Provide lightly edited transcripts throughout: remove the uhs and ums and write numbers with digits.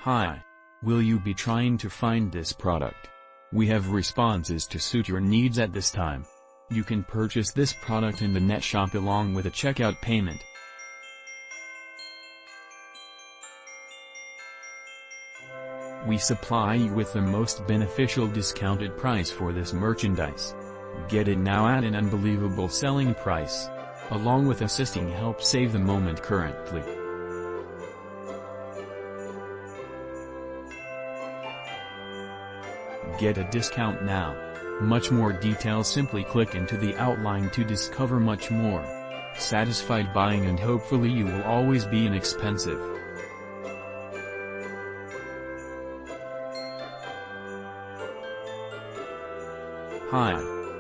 Hi. Will you be trying to find this product? We have responses to suit your needs at this time. You can purchase this product in the net shop along with a checkout payment. We supply you with the most beneficial discounted price for this merchandise. Get it now at an unbelievable selling price. Along with assisting help save the moment currently. Get a discount now. Much more details, simply click into the outline to discover much more. Satisfied buying, and hopefully you will always be inexpensive. Hi.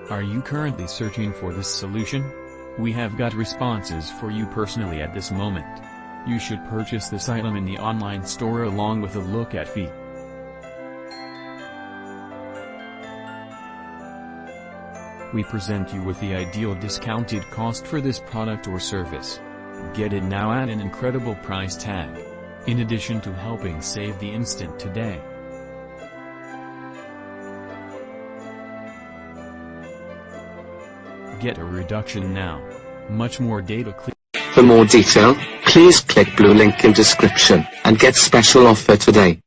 Are you currently searching for this solution? We have got responses for you personally at this moment. You should purchase this item in the online store along with a look at fee. We present you with the ideal discounted cost for this product or service. Get it now at an incredible price tag. In addition to helping save the instant today. Get a reduction now. Much more data. For more detail, please click blue link in description and get special offer today.